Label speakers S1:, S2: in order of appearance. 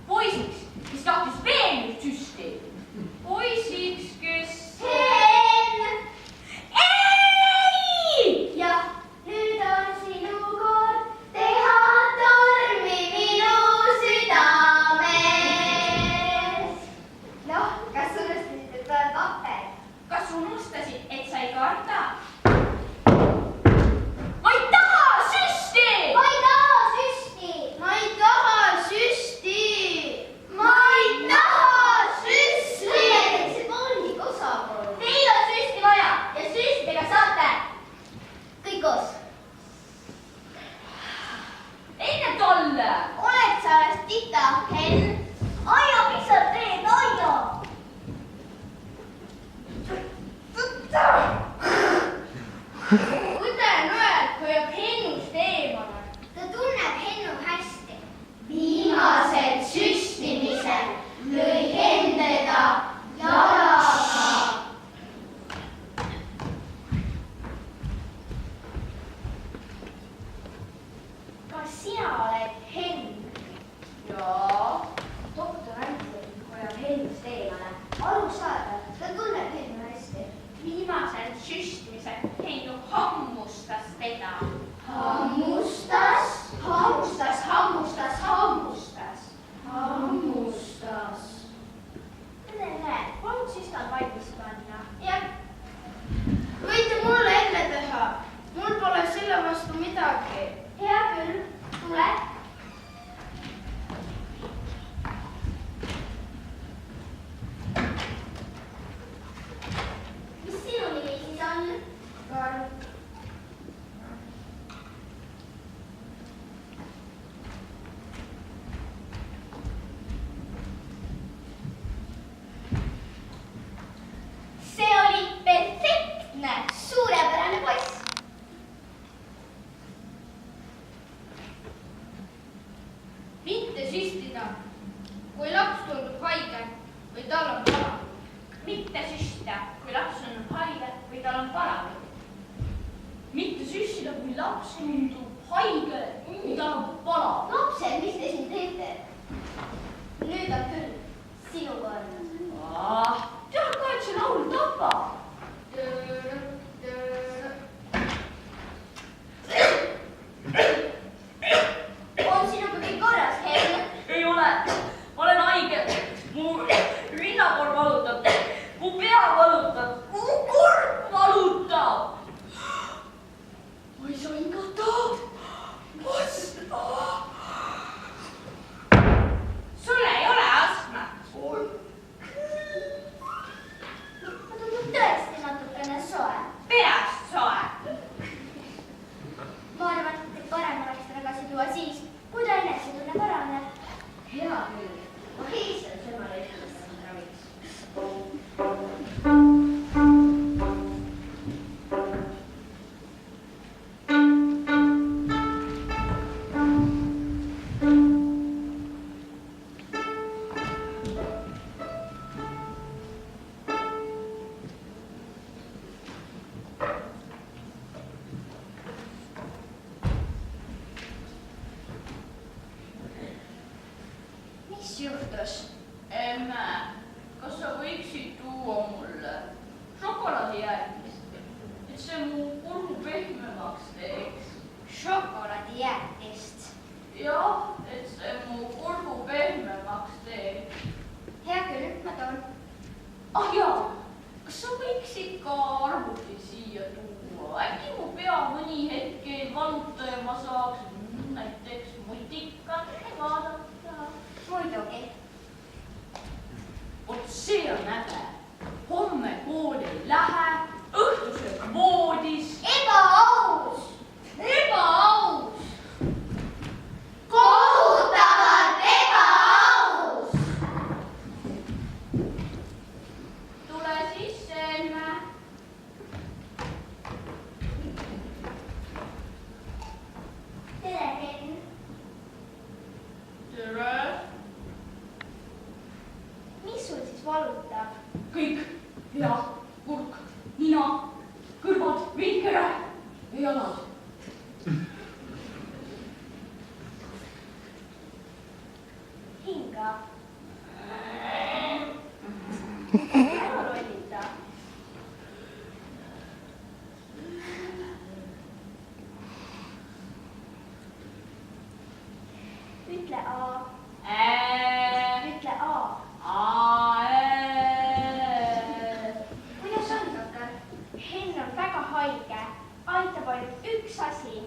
S1: Poisiks, kes tahtis tita, Henn. Aio, mis sa teed, Aio?
S2: Kuidas näed, kui jääb Hennust eemale?
S1: Ta tunneb Hennu hästi.
S2: Viimasel süstimisel lõi Henn teda jalaga.
S1: Kas sina oled Henn?
S2: Jaa, doktor Antsel hoiab Hennust eemale.
S1: Arusaadav, ta tunneb Hennu hästi.
S2: Viimasel süstimisel Henn ju hammustas teda.
S1: Hammustas?
S2: Hammustas, hammustas, hammustas.
S1: Hammustas. Tere, palun süstal valmis panna.
S2: Jah. Võite mulle enne teha. Mul pole selle vastu midagi.
S1: Hea küll, tule. Mis sinu nimi siis on?
S2: Karl.
S1: See oli perfektne, suurepärane poiss.
S2: Mitte süstida. Kui laps tundub haige või tal on palavik. Mitte süstida, kui laps on haige või tal on palavik. Mitte süstida, kui laps tundub haige või tal on palavik.
S1: Lapsed, mis te siin teete? Nüüd on küll sinu kord.
S2: Tead ka, et see laul tapab.
S1: On sinuga kõik korras, Henn?
S3: Ei ole. Ma olen haige. Mu rinnakoor valutab. Mu pea valutab. Mu kurk valutab. Ma ei saa hingata.
S2: Sul ei ole astmat.
S1: Ma tundub tõesti natukene soe.
S2: Peast soe.
S1: Ma arvan, et parem oleks tagasi tuua siis, kui ta enesetunne paraneb.
S2: Hea küll. Ma helistan semale esimesele raviks.
S3: Mis juhtus? Emme, kas sa võiksid tuua mulle šokolaadijäätist, et see mu kurgu pehmemaks teeks?
S1: Šokolaadijäätist.
S3: Jah, et see mu kurgu pehmemaks teeks.
S1: Hea küll, ma toon.
S3: Ah jaa, kas sa võiksid ka arvuti siia tuua? Äkki mu pea mõni hetk ei valuta ja ma saaks näiteks mutikat vaadata?
S1: Muidugi.
S3: Vot see on äge. Homme kooli ei lähe, õhtusöök voodis.
S1: Ebaaus!
S3: Ebaaus!
S1: Kohutavalt ebaaus!
S3: Tule sisse, emme.
S1: Tere, Henn.
S3: Tere.
S1: Mis sul siis valutab?
S3: Kõik. Pea, kurk, nina, kõrvad, vinkere ja jalad.
S1: Hinga. Ära lollita. Ütle A. Ütle A. Kuidas on, doktor? Henn on väga haige. Aitab ainult üks asi.